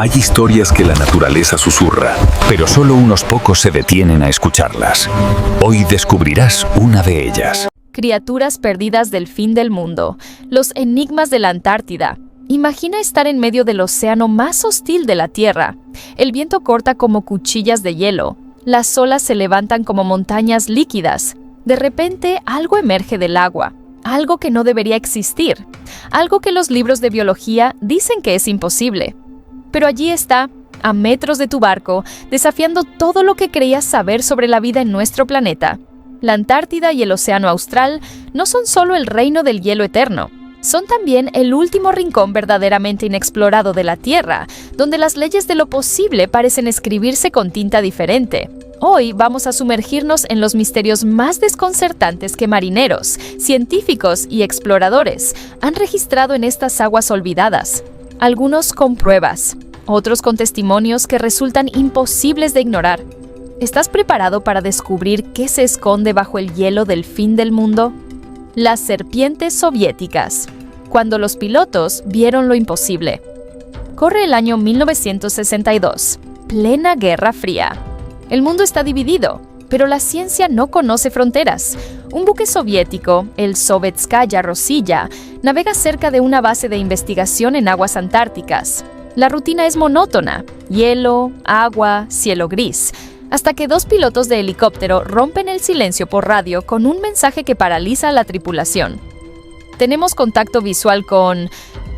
Hay historias que la naturaleza susurra, pero solo unos pocos se detienen a escucharlas. Hoy descubrirás una de ellas. Criaturas perdidas del fin del mundo. Los enigmas de la Antártida. Imagina estar en medio del océano más hostil de la Tierra. El viento corta como cuchillas de hielo. Las olas se levantan como montañas líquidas. De repente, algo emerge del agua. Algo que no debería existir. Algo que los libros de biología dicen que es imposible. Pero allí está, a metros de tu barco, desafiando todo lo que creías saber sobre la vida en nuestro planeta. La Antártida y el Océano Austral no son solo el reino del hielo eterno. Son también el último rincón verdaderamente inexplorado de la Tierra, donde las leyes de lo posible parecen escribirse con tinta diferente. Hoy vamos a sumergirnos en los misterios más desconcertantes que marineros, científicos y exploradores han registrado en estas aguas olvidadas. Algunos con pruebas, otros con testimonios que resultan imposibles de ignorar. ¿Estás preparado para descubrir qué se esconde bajo el hielo del fin del mundo? Las serpientes soviéticas, cuando los pilotos vieron lo imposible. Corre el año 1962, plena Guerra Fría. El mundo está dividido, pero la ciencia no conoce fronteras. Un buque soviético, el Sovetskaya Rosilla, navega cerca de una base de investigación en aguas antárticas. La rutina es monótona: hielo, agua, cielo gris, hasta que dos pilotos de helicóptero rompen el silencio por radio con un mensaje que paraliza a la tripulación. Tenemos contacto visual con,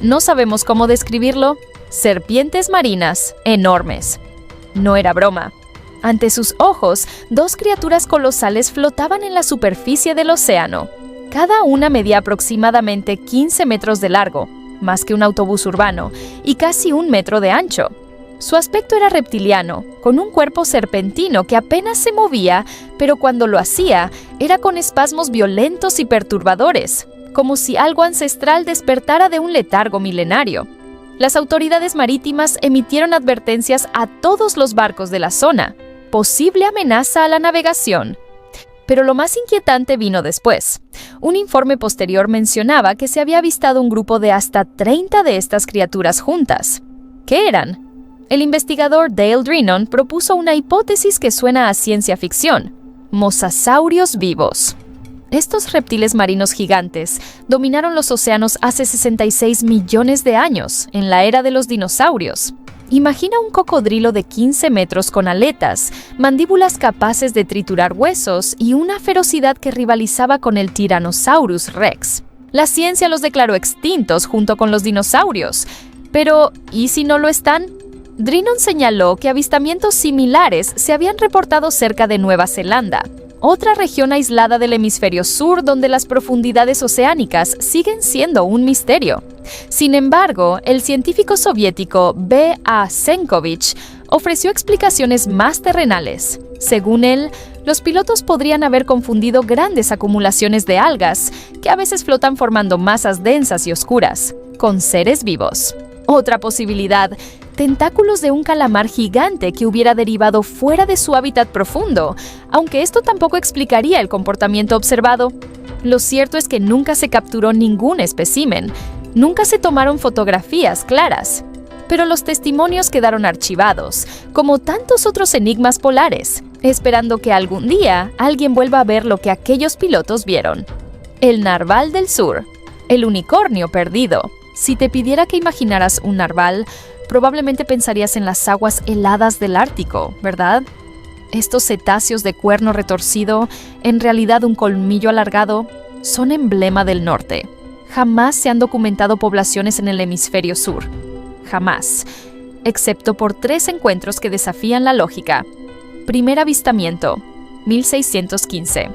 no sabemos cómo describirlo, serpientes marinas enormes. No era broma. Ante sus ojos, dos criaturas colosales flotaban en la superficie del océano. Cada una medía aproximadamente 15 metros de largo, más que un autobús urbano, y casi 1 metro de ancho. Su aspecto era reptiliano, con un cuerpo serpentino que apenas se movía, pero cuando lo hacía, era con espasmos violentos y perturbadores, como si algo ancestral despertara de un letargo milenario. Las autoridades marítimas emitieron advertencias a todos los barcos de la zona. Posible amenaza a la navegación. Pero lo más inquietante vino después. Un informe posterior mencionaba que se había avistado un grupo de hasta 30 de estas criaturas juntas. ¿Qué eran? El investigador Dale Drennon propuso una hipótesis que suena a ciencia ficción: mosasaurios vivos. Estos reptiles marinos gigantes dominaron los océanos hace 66 millones de años, en la era de los dinosaurios. Imagina un cocodrilo de 15 metros con aletas, mandíbulas capaces de triturar huesos y una ferocidad que rivalizaba con el Tyrannosaurus Rex. La ciencia los declaró extintos junto con los dinosaurios. Pero, ¿y si no lo están? Drennon señaló que avistamientos similares se habían reportado cerca de Nueva Zelanda, otra región aislada del hemisferio sur donde las profundidades oceánicas siguen siendo un misterio. Sin embargo, el científico soviético B.A. Senkovich ofreció explicaciones más terrenales. Según él, los pilotos podrían haber confundido grandes acumulaciones de algas, que a veces flotan formando masas densas y oscuras, con seres vivos. Otra posibilidad: tentáculos de un calamar gigante que hubiera derivado fuera de su hábitat profundo, aunque esto tampoco explicaría el comportamiento observado. Lo cierto es que nunca se capturó ningún espécimen, nunca se tomaron fotografías claras, pero los testimonios quedaron archivados, como tantos otros enigmas polares, esperando que algún día alguien vuelva a ver lo que aquellos pilotos vieron. El narval del sur, el unicornio perdido. Si te pidiera que imaginaras un narval, probablemente pensarías en las aguas heladas del Ártico, ¿verdad? Estos cetáceos de cuerno retorcido, en realidad un colmillo alargado, son emblema del norte. Jamás se han documentado poblaciones en el hemisferio sur. Jamás. Excepto por 3 encuentros que desafían la lógica. Primer avistamiento, 1615.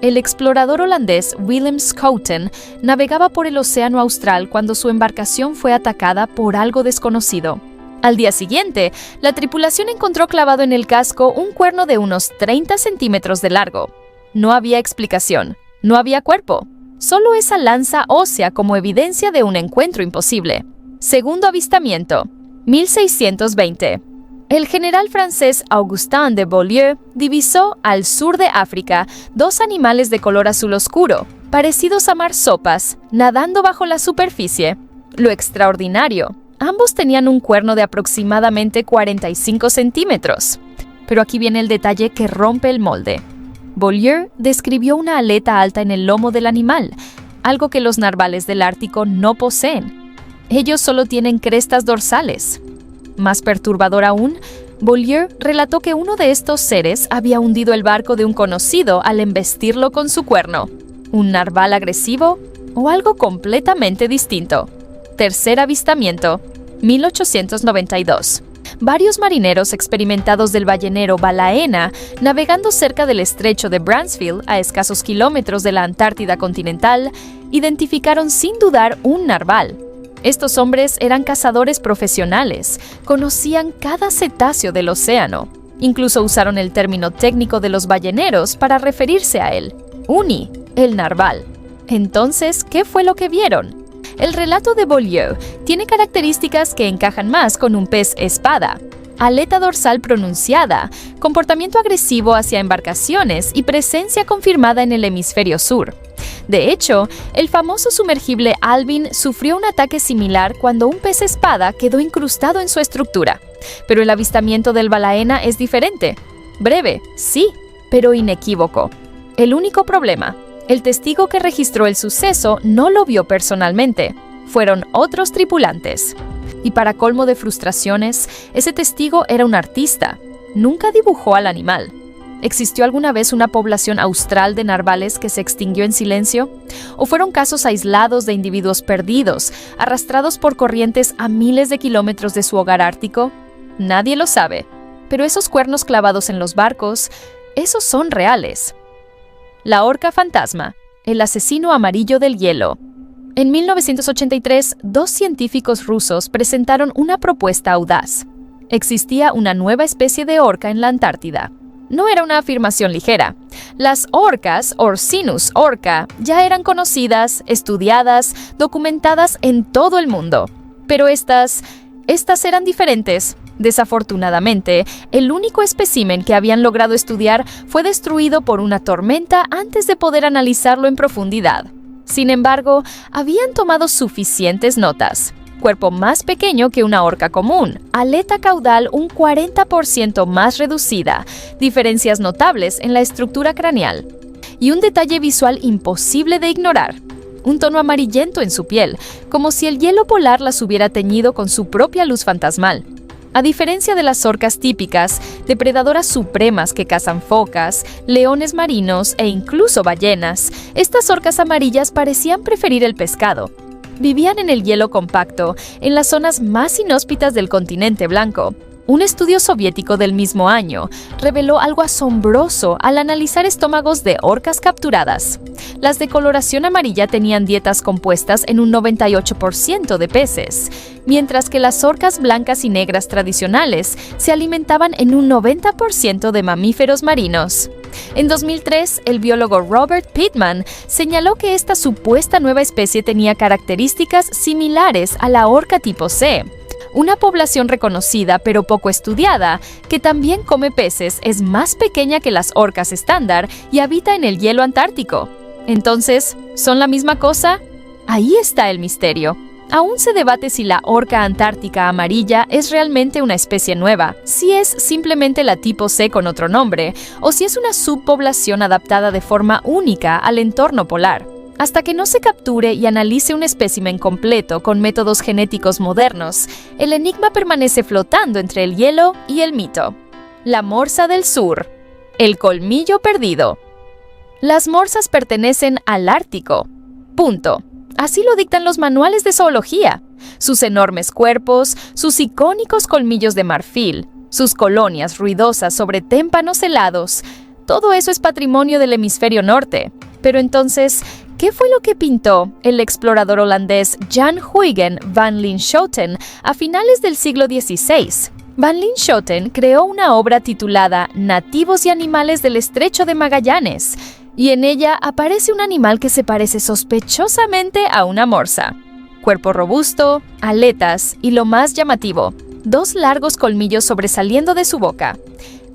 El explorador holandés Willem Schouten navegaba por el Océano Austral cuando su embarcación fue atacada por algo desconocido. Al día siguiente, la tripulación encontró clavado en el casco un cuerno de unos 30 centímetros de largo. No había explicación, no había cuerpo, solo esa lanza ósea como evidencia de un encuentro imposible. Segundo avistamiento, 1620. El general francés Augustin de Beaulieu divisó al sur de África 2 animales de color azul oscuro, parecidos a marsopas, nadando bajo la superficie. Lo extraordinario, Ambos tenían un cuerno de aproximadamente 45 centímetros. Pero aquí viene el detalle que rompe el molde. Beaulieu describió una aleta alta en el lomo del animal, algo que los narvales del Ártico no poseen. Ellos solo tienen crestas dorsales. Más perturbador aún, Beaulieu relató que uno de estos seres había hundido el barco de un conocido al embestirlo con su cuerno. ¿Un narval agresivo o algo completamente distinto? Tercer avistamiento, 1892. Varios marineros experimentados del ballenero Balaena, navegando cerca del estrecho de Bransfield, a escasos kilómetros de la Antártida continental, identificaron sin dudar un narval. Estos hombres eran cazadores profesionales, conocían cada cetáceo del océano. Incluso usaron el término técnico de los balleneros para referirse a él, uni, el narval. Entonces, ¿qué fue lo que vieron? El relato de Beaulieu tiene características que encajan más con un pez espada. Aleta dorsal pronunciada, comportamiento agresivo hacia embarcaciones y presencia confirmada en el hemisferio sur. De hecho, el famoso sumergible Alvin sufrió un ataque similar cuando un pez espada quedó incrustado en su estructura. Pero el avistamiento del Balaena es diferente. Breve, sí, pero inequívoco. El único problema: el testigo que registró el suceso no lo vio personalmente. Fueron otros tripulantes. Y para colmo de frustraciones, ese testigo era un artista. Nunca dibujó al animal. ¿Existió alguna vez una población austral de narvales que se extinguió en silencio? ¿O fueron casos aislados de individuos perdidos, arrastrados por corrientes a miles de kilómetros de su hogar ártico? Nadie lo sabe. Pero esos cuernos clavados en los barcos, esos son reales. La orca fantasma, el asesino amarillo del hielo. En 1983, dos científicos rusos presentaron una propuesta audaz. Existía una nueva especie de orca en la Antártida. No era una afirmación ligera. Las orcas, Orcinus orca, ya eran conocidas, estudiadas, documentadas en todo el mundo. Pero estas eran diferentes. Desafortunadamente, el único espécimen que habían logrado estudiar fue destruido por una tormenta antes de poder analizarlo en profundidad. Sin embargo, habían tomado suficientes notas. Cuerpo más pequeño que una orca común, aleta caudal un 40% más reducida, diferencias notables en la estructura craneal y un detalle visual imposible de ignorar. Un tono amarillento en su piel, como si el hielo polar las hubiera teñido con su propia luz fantasmal. A diferencia de las orcas típicas, depredadoras supremas que cazan focas, leones marinos e incluso ballenas, estas orcas amarillas parecían preferir el pescado. Vivían en el hielo compacto, en las zonas más inhóspitas del continente blanco. Un estudio soviético del mismo año reveló algo asombroso al analizar estómagos de orcas capturadas. Las de coloración amarilla tenían dietas compuestas en un 98% de peces, mientras que las orcas blancas y negras tradicionales se alimentaban en un 90% de mamíferos marinos. En 2003, el biólogo Robert Pittman señaló que esta supuesta nueva especie tenía características similares a la orca tipo C. Una población reconocida pero poco estudiada, que también come peces, es más pequeña que las orcas estándar y habita en el hielo antártico. Entonces, ¿son la misma cosa? Ahí está el misterio. Aún se debate si la orca antártica amarilla es realmente una especie nueva, si es simplemente la tipo C con otro nombre, o si es una subpoblación adaptada de forma única al entorno polar. Hasta que no se capture y analice un espécimen completo con métodos genéticos modernos, el enigma permanece flotando entre el hielo y el mito. La morsa del sur. El colmillo perdido. Las morsas pertenecen al Ártico. Punto. Así lo dictan los manuales de zoología. Sus enormes cuerpos, sus icónicos colmillos de marfil, sus colonias ruidosas sobre témpanos helados, todo eso es patrimonio del hemisferio norte. Pero entonces, ¿qué fue lo que pintó el explorador holandés Jan Huygen van Linschoten a finales del siglo XVI? Van Linschoten creó una obra titulada Nativos y animales del Estrecho de Magallanes, y en ella aparece un animal que se parece sospechosamente a una morsa. Cuerpo robusto, aletas y lo más llamativo, dos largos colmillos sobresaliendo de su boca.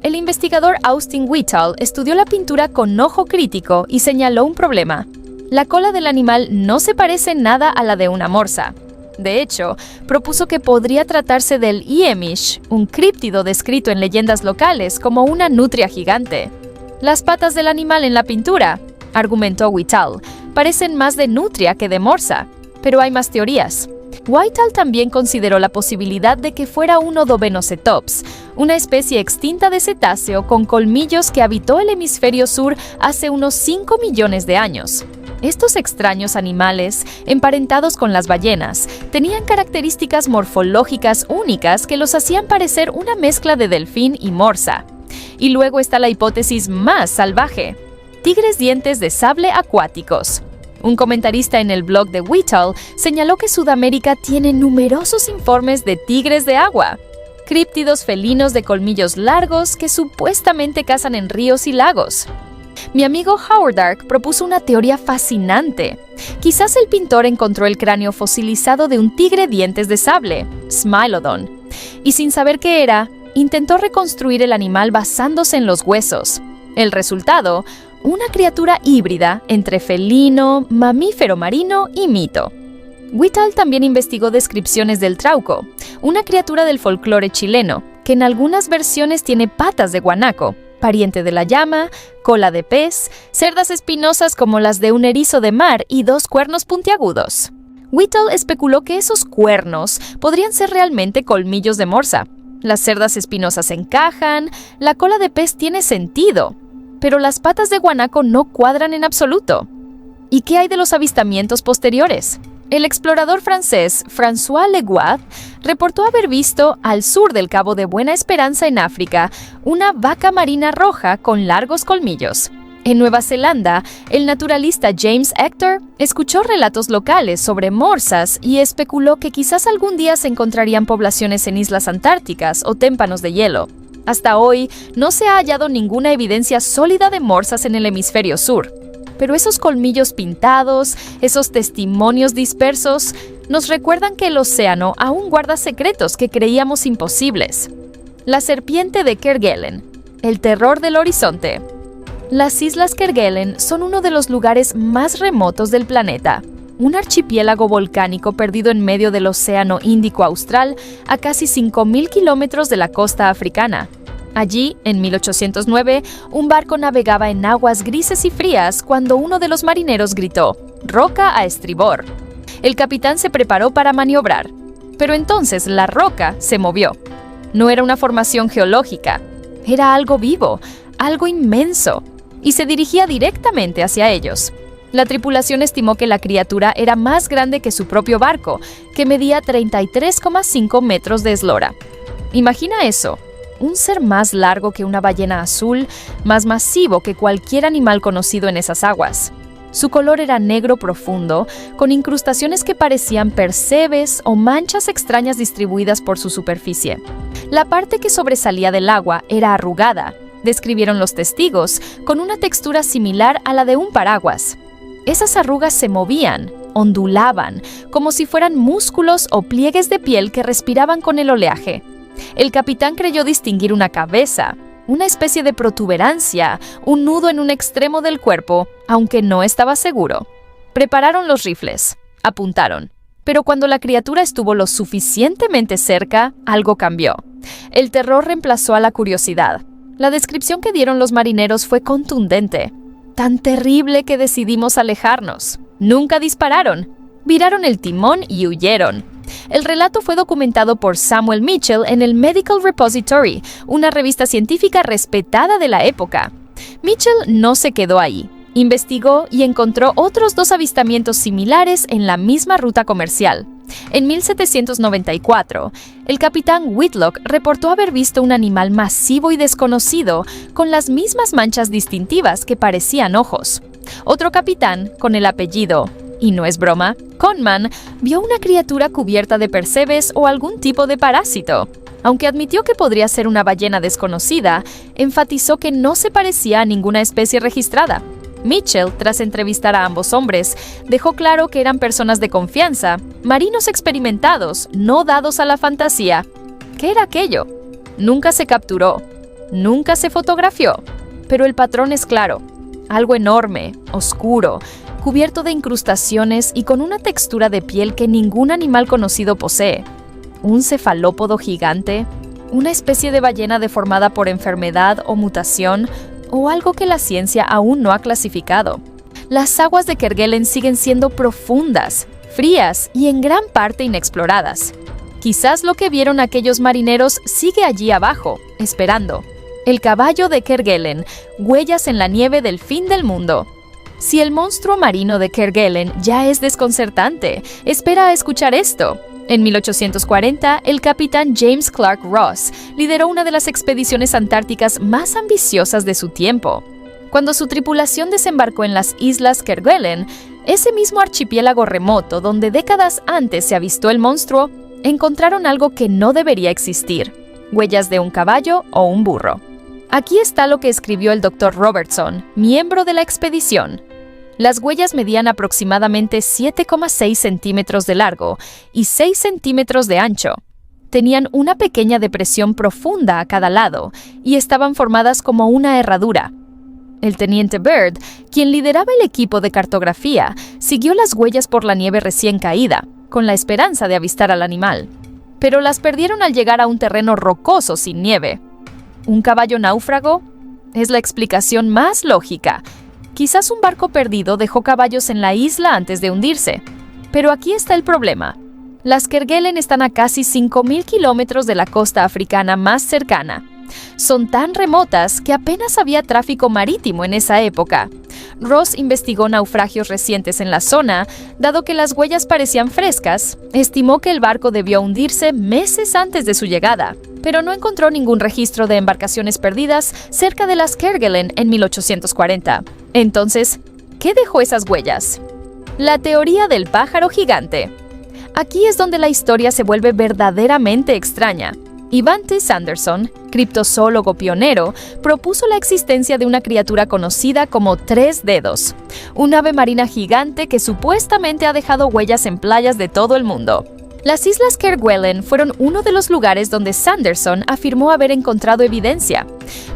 El investigador Austin Whitall estudió la pintura con ojo crítico y señaló un problema. La cola del animal no se parece nada a la de una morsa. De hecho, propuso que podría tratarse del Iemish, un críptido descrito en leyendas locales como una nutria gigante. Las patas del animal en la pintura, argumentó Whitall, parecen más de nutria que de morsa, pero hay más teorías. Whitall también consideró la posibilidad de que fuera un Odobenocetops, una especie extinta de cetáceo con colmillos que habitó el hemisferio sur hace unos 5 millones de años. Estos extraños animales, emparentados con las ballenas, tenían características morfológicas únicas que los hacían parecer una mezcla de delfín y morsa. Y luego está la hipótesis más salvaje: tigres dientes de sable acuáticos. Un comentarista en el blog de Whitall señaló que Sudamérica tiene numerosos informes de tigres de agua, críptidos felinos de colmillos largos que supuestamente cazan en ríos y lagos. Mi amigo Howard Dark propuso una teoría fascinante. Quizás el pintor encontró el cráneo fosilizado de un tigre dientes de sable, Smilodon, y sin saber qué era, intentó reconstruir el animal basándose en los huesos. El resultado: una criatura híbrida entre felino, mamífero marino y mito. Whitall también investigó descripciones del trauco, una criatura del folclore chileno, que en algunas versiones tiene patas de guanaco, pariente de la llama, cola de pez, cerdas espinosas como las de un erizo de mar y 2 cuernos puntiagudos. Whitall especuló que esos cuernos podrían ser realmente colmillos de morsa. Las cerdas espinosas encajan, la cola de pez tiene sentido, pero las patas de guanaco no cuadran en absoluto. ¿Y qué hay de los avistamientos posteriores? El explorador francés François Leguat reportó haber visto, al sur del Cabo de Buena Esperanza en África, una vaca marina roja con largos colmillos. En Nueva Zelanda, el naturalista James Hector escuchó relatos locales sobre morsas y especuló que quizás algún día se encontrarían poblaciones en islas antárticas o témpanos de hielo. Hasta hoy, no se ha hallado ninguna evidencia sólida de morsas en el hemisferio sur. Pero esos colmillos pintados, esos testimonios dispersos, nos recuerdan que el océano aún guarda secretos que creíamos imposibles. La serpiente de Kerguelen, el terror del horizonte. Las Islas Kerguelen son uno de los lugares más remotos del planeta. Un archipiélago volcánico perdido en medio del Océano Índico Austral, a casi 5.000 kilómetros de la costa africana. Allí, en 1809, un barco navegaba en aguas grises y frías cuando uno de los marineros gritó: «Roca a estribor». El capitán se preparó para maniobrar, pero entonces la roca se movió. No era una formación geológica, era algo vivo, algo inmenso, y se dirigía directamente hacia ellos. La tripulación estimó que la criatura era más grande que su propio barco, que medía 33,5 metros de eslora. Imagina eso. Un ser más largo que una ballena azul, más masivo que cualquier animal conocido en esas aguas. Su color era negro profundo, con incrustaciones que parecían percebes o manchas extrañas distribuidas por su superficie. La parte que sobresalía del agua era arrugada, describieron los testigos, con una textura similar a la de un paraguas. Esas arrugas se movían, ondulaban, como si fueran músculos o pliegues de piel que respiraban con el oleaje. El capitán creyó distinguir una cabeza, una especie de protuberancia, un nudo en un extremo del cuerpo, aunque no estaba seguro. Prepararon los rifles, apuntaron, pero cuando la criatura estuvo lo suficientemente cerca, algo cambió. El terror reemplazó a la curiosidad. La descripción que dieron los marineros fue contundente, tan terrible que decidimos alejarnos. Nunca dispararon, viraron el timón y huyeron. El relato fue documentado por Samuel Mitchell en el Medical Repository, una revista científica respetada de la época. Mitchell no se quedó ahí. Investigó y encontró otros 2 avistamientos similares en la misma ruta comercial. En 1794, el capitán Whitlock reportó haber visto un animal masivo y desconocido con las mismas manchas distintivas que parecían ojos. Otro capitán, con el apellido, y no es broma, Conman, vio una criatura cubierta de percebes o algún tipo de parásito. Aunque admitió que podría ser una ballena desconocida, enfatizó que no se parecía a ninguna especie registrada. Mitchell, tras entrevistar a ambos hombres, dejó claro que eran personas de confianza, marinos experimentados, no dados a la fantasía. ¿Qué era aquello? Nunca se capturó, nunca se fotografió, pero el patrón es claro. Algo enorme, oscuro, cubierto de incrustaciones y con una textura de piel que ningún animal conocido posee. ¿Un cefalópodo gigante? ¿Una especie de ballena deformada por enfermedad o mutación? ¿O algo que la ciencia aún no ha clasificado? Las aguas de Kerguelen siguen siendo profundas, frías y en gran parte inexploradas. Quizás lo que vieron aquellos marineros sigue allí abajo, esperando. El caballo de Kerguelen, huellas en la nieve del fin del mundo. Si el monstruo marino de Kerguelen ya es desconcertante, espera a escuchar esto. En 1840, el capitán James Clark Ross lideró una de las expediciones antárticas más ambiciosas de su tiempo. Cuando su tripulación desembarcó en las islas Kerguelen, ese mismo archipiélago remoto donde décadas antes se avistó el monstruo, encontraron algo que no debería existir: huellas de un caballo o un burro. Aquí está lo que escribió el Dr. Robertson, miembro de la expedición. Las huellas medían aproximadamente 7,6 centímetros de largo y 6 centímetros de ancho. Tenían una pequeña depresión profunda a cada lado y estaban formadas como una herradura. El teniente Bird, quien lideraba el equipo de cartografía, siguió las huellas por la nieve recién caída, con la esperanza de avistar al animal. Pero las perdieron al llegar a un terreno rocoso sin nieve. ¿Un caballo náufrago? Es la explicación más lógica. Quizás un barco perdido dejó caballos en la isla antes de hundirse. Pero aquí está el problema. Las Kerguelen están a casi 5.000 kilómetros de la costa africana más cercana. Son tan remotas que apenas había tráfico marítimo en esa época. Ross investigó naufragios recientes en la zona. Dado que las huellas parecían frescas, estimó que el barco debió hundirse meses antes de su llegada, pero no encontró ningún registro de embarcaciones perdidas cerca de las Kerguelen en 1840. Entonces, ¿qué dejó esas huellas? La teoría del pájaro gigante. Aquí es donde la historia se vuelve verdaderamente extraña. Ivan T. Sanderson, criptozoólogo pionero, propuso la existencia de una criatura conocida como Tres Dedos, un ave marina gigante que supuestamente ha dejado huellas en playas de todo el mundo. Las islas Kerguelen fueron uno de los lugares donde Sanderson afirmó haber encontrado evidencia.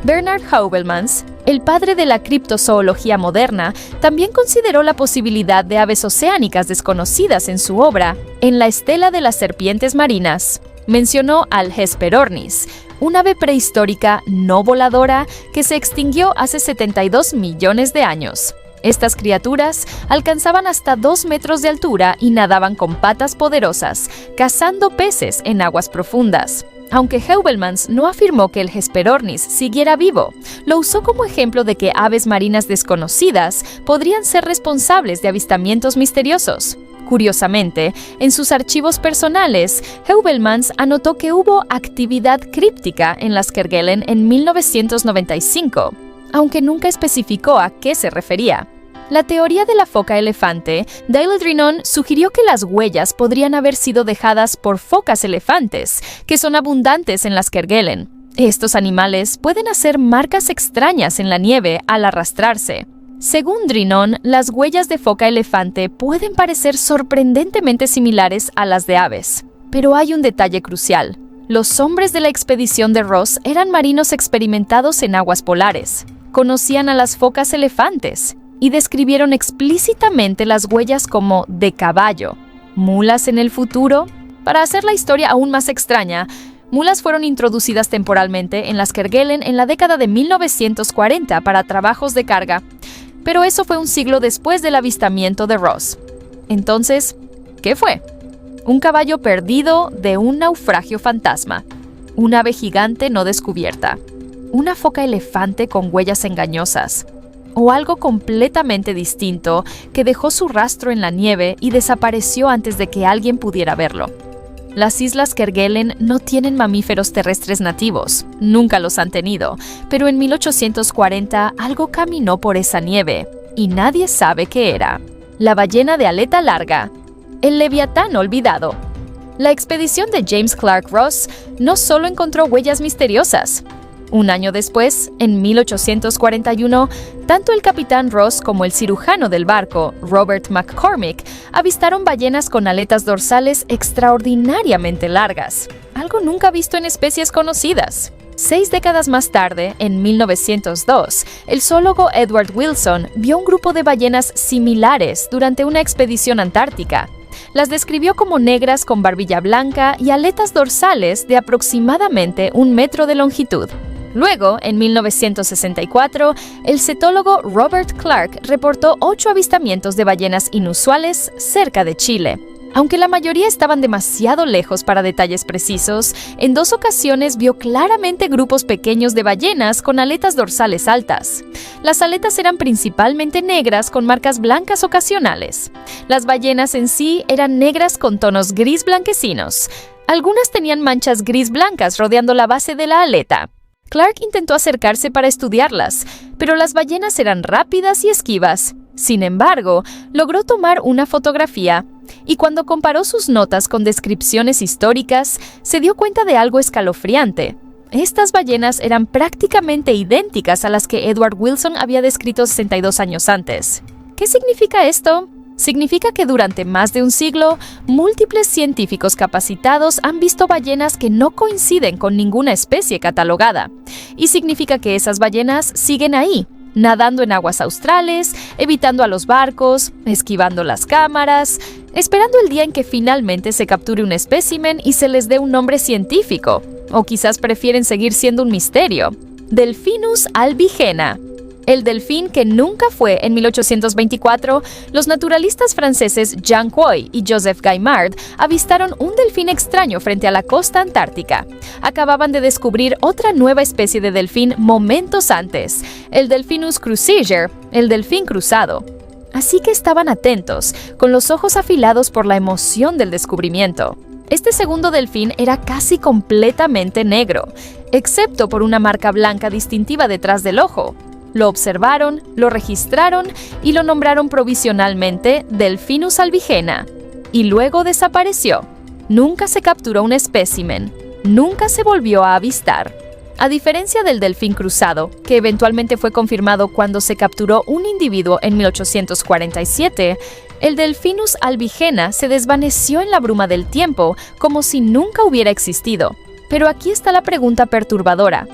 Bernard Heuvelmans, el padre de la criptozoología moderna, también consideró la posibilidad de aves oceánicas desconocidas en su obra En la estela de las serpientes marinas. Mencionó al Hesperornis, un ave prehistórica no voladora que se extinguió hace 72 millones de años. Estas criaturas alcanzaban hasta 2 metros de altura y nadaban con patas poderosas, cazando peces en aguas profundas. Aunque Heuvelmans no afirmó que el Hesperornis siguiera vivo, lo usó como ejemplo de que aves marinas desconocidas podrían ser responsables de avistamientos misteriosos. Curiosamente, en sus archivos personales, Heuvelmans anotó que hubo actividad críptica en las Kerguelen en 1995, aunque nunca especificó a qué se refería. La teoría de la foca elefante, Dale Drinon sugirió que las huellas podrían haber sido dejadas por focas elefantes, que son abundantes en las Kerguelen. Estos animales pueden hacer marcas extrañas en la nieve al arrastrarse. Según Drinon, las huellas de foca elefante pueden parecer sorprendentemente similares a las de aves. Pero hay un detalle crucial. Los hombres de la expedición de Ross eran marinos experimentados en aguas polares. Conocían a las focas elefantes y describieron explícitamente las huellas como de caballo. ¿Mulas en el futuro? Para hacer la historia aún más extraña, mulas fueron introducidas temporalmente en las Kerguelen en la década de 1940 para trabajos de carga, pero eso fue un siglo después del avistamiento de Ross. Entonces, ¿qué fue? Un caballo perdido de un naufragio fantasma, un ave gigante no descubierta, una foca elefante con huellas engañosas, o algo completamente distinto que dejó su rastro en la nieve y desapareció antes de que alguien pudiera verlo. Las islas Kerguelen no tienen mamíferos terrestres nativos, nunca los han tenido, pero en 1840 algo caminó por esa nieve y nadie sabe qué era. La ballena de aleta larga, el leviatán olvidado. La expedición de James Clark Ross no solo encontró huellas misteriosas. Un año después, en 1841, tanto el capitán Ross como el cirujano del barco, Robert McCormick, avistaron ballenas con aletas dorsales extraordinariamente largas, algo nunca visto en especies conocidas. 6 décadas más tarde, en 1902, el zoólogo Edward Wilson vio un grupo de ballenas similares durante una expedición antártica. Las describió como negras con barbilla blanca y aletas dorsales de aproximadamente 1 metro de longitud. Luego, en 1964, el cetólogo Robert Clark reportó 8 avistamientos de ballenas inusuales cerca de Chile. Aunque la mayoría estaban demasiado lejos para detalles precisos, en 2 ocasiones vio claramente grupos pequeños de ballenas con aletas dorsales altas. Las aletas eran principalmente negras con marcas blancas ocasionales. Las ballenas en sí eran negras con tonos gris blanquecinos. Algunas tenían manchas gris blancas rodeando la base de la aleta. Clark intentó acercarse para estudiarlas, pero las ballenas eran rápidas y esquivas. Sin embargo, logró tomar una fotografía y cuando comparó sus notas con descripciones históricas, se dio cuenta de algo escalofriante. Estas ballenas eran prácticamente idénticas a las que Edward Wilson había descrito 62 años antes. ¿Qué significa esto? Significa que durante más de un siglo, múltiples científicos capacitados han visto ballenas que no coinciden con ninguna especie catalogada. Y significa que esas ballenas siguen ahí, nadando en aguas australes, evitando a los barcos, esquivando las cámaras, esperando el día en que finalmente se capture un espécimen y se les dé un nombre científico. O quizás prefieren seguir siendo un misterio. Delfinus albigena. El delfín que nunca fue en 1824, los naturalistas franceses Jean Quoy y Joseph Gaimard avistaron un delfín extraño frente a la costa antártica. Acababan de descubrir otra nueva especie de delfín momentos antes, el Delphinus cruciger, el delfín cruzado. Así que estaban atentos, con los ojos afilados por la emoción del descubrimiento. Este segundo delfín era casi completamente negro, excepto por una marca blanca distintiva detrás del ojo. Lo observaron, lo registraron y lo nombraron provisionalmente Delphinus albigena. Y luego desapareció. Nunca se capturó un espécimen. Nunca se volvió a avistar. A diferencia del delfín cruzado, que eventualmente fue confirmado cuando se capturó un individuo en 1847, el Delphinus albigena se desvaneció en la bruma del tiempo como si nunca hubiera existido. Pero aquí está la pregunta perturbadora.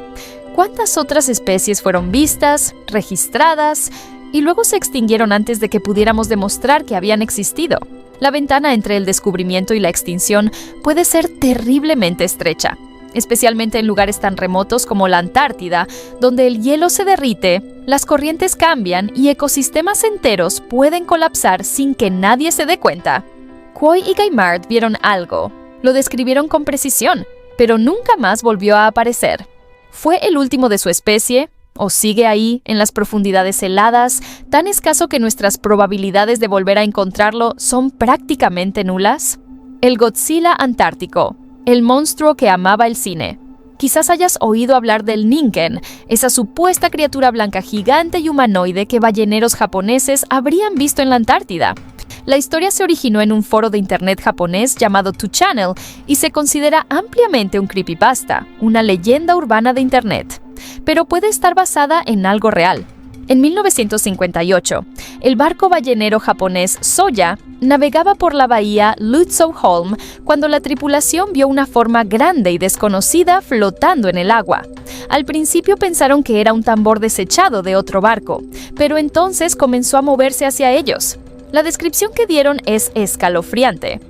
¿Cuántas otras especies fueron vistas, registradas y luego se extinguieron antes de que pudiéramos demostrar que habían existido? La ventana entre el descubrimiento y la extinción puede ser terriblemente estrecha, especialmente en lugares tan remotos como la Antártida, donde el hielo se derrite, las corrientes cambian y ecosistemas enteros pueden colapsar sin que nadie se dé cuenta. Quoy y Gaimard vieron algo, lo describieron con precisión, pero nunca más volvió a aparecer. ¿Fue el último de su especie? ¿O sigue ahí, en las profundidades heladas, tan escaso que nuestras probabilidades de volver a encontrarlo son prácticamente nulas? El Godzilla antártico, el monstruo que amaba el cine. Quizás hayas oído hablar del Ningen, esa supuesta criatura blanca gigante y humanoide que balleneros japoneses habrían visto en la Antártida. La historia se originó en un foro de internet japonés llamado 2Channel y se considera ampliamente un creepypasta, una leyenda urbana de internet. Pero puede estar basada en algo real. En 1958, el barco ballenero japonés Soya navegaba por la bahía Lutzow-Holm cuando la tripulación vio una forma grande y desconocida flotando en el agua. Al principio pensaron que era un tambor desechado de otro barco, pero entonces comenzó a moverse hacia ellos. La descripción que dieron es escalofriante.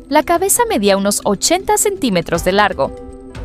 La cabeza medía unos 80 centímetros de largo.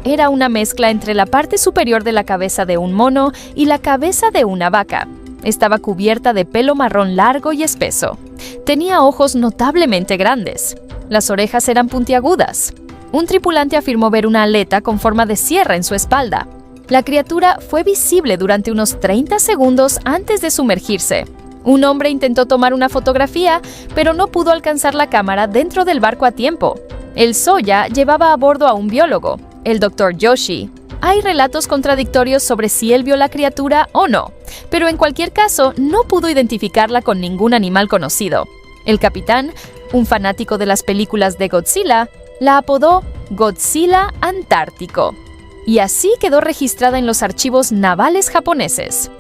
Era una mezcla entre la parte superior de la cabeza de un mono y la cabeza de una vaca. Estaba cubierta de pelo marrón largo y espeso. Tenía ojos notablemente grandes. Las orejas eran puntiagudas. Un tripulante afirmó ver una aleta con forma de sierra en su espalda. La criatura fue visible durante unos 30 segundos antes de sumergirse. Un hombre intentó tomar una fotografía, pero no pudo alcanzar la cámara dentro del barco a tiempo. El Soya llevaba a bordo a un biólogo, el Dr. Yoshi. Hay relatos contradictorios sobre si él vio la criatura o no, pero en cualquier caso no pudo identificarla con ningún animal conocido. El capitán, un fanático de las películas de Godzilla, la apodó Godzilla Antártico. Y así quedó registrada en los archivos navales japoneses.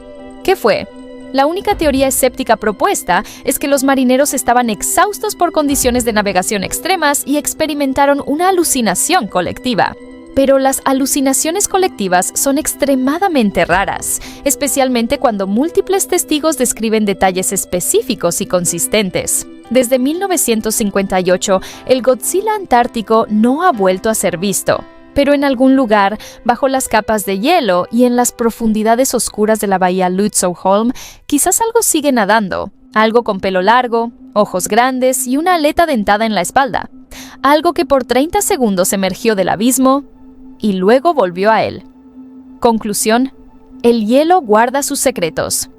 ¿Qué fue? La única teoría escéptica propuesta es que los marineros estaban exhaustos por condiciones de navegación extremas y experimentaron una alucinación colectiva. Pero las alucinaciones colectivas son extremadamente raras, especialmente cuando múltiples testigos describen detalles específicos y consistentes. Desde 1958, el Godzilla antártico no ha vuelto a ser visto, pero en algún lugar, bajo las capas de hielo y en las profundidades oscuras de la bahía Lutzow-Holm, quizás algo sigue nadando, algo con pelo largo, ojos grandes y una aleta dentada en la espalda, algo que por 30 segundos emergió del abismo y luego volvió a él. Conclusión: el hielo guarda sus secretos.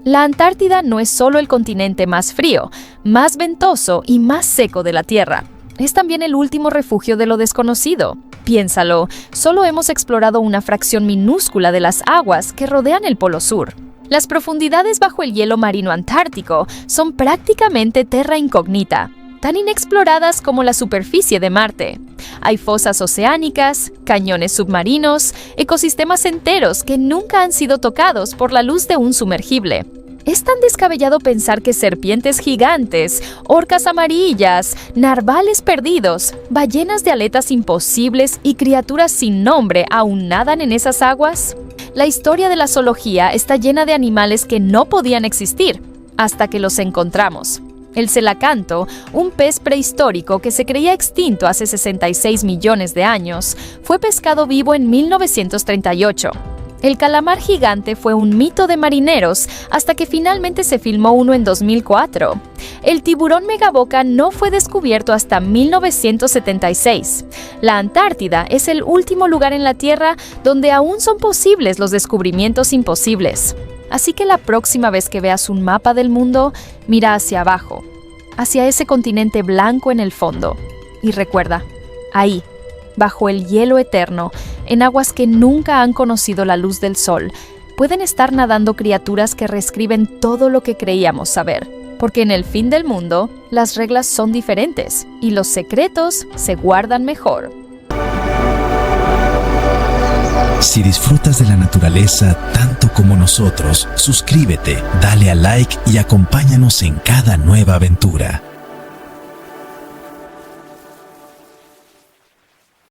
La Antártida no es solo el continente más frío, más ventoso y más seco de la Tierra. Es también el último refugio de lo desconocido. Piénsalo, solo hemos explorado una fracción minúscula de las aguas que rodean el Polo Sur. Las profundidades bajo el hielo marino antártico son prácticamente terra incognita, tan inexploradas como la superficie de Marte. Hay fosas oceánicas, cañones submarinos, ecosistemas enteros que nunca han sido tocados por la luz de un sumergible. Es tan descabellado pensar que serpientes gigantes, orcas amarillas, narvales perdidos, ballenas de aletas imposibles y criaturas sin nombre aún nadan en esas aguas. La historia de la zoología está llena de animales que no podían existir hasta que los encontramos. El celacanto, un pez prehistórico que se creía extinto hace 66 millones de años, fue pescado vivo en 1938. El calamar gigante fue un mito de marineros hasta que finalmente se filmó uno en 2004. El tiburón megaboca no fue descubierto hasta 1976. La Antártida es el último lugar en la Tierra donde aún son posibles los descubrimientos imposibles. Así que la próxima vez que veas un mapa del mundo, mira hacia abajo, hacia ese continente blanco en el fondo. Y recuerda, ahí, bajo el hielo eterno, en aguas que nunca han conocido la luz del sol, pueden estar nadando criaturas que reescriben todo lo que creíamos saber. Porque en el fin del mundo, las reglas son diferentes y los secretos se guardan mejor. Si disfrutas de la naturaleza tanto como nosotros, suscríbete, dale a like y acompáñanos en cada nueva aventura.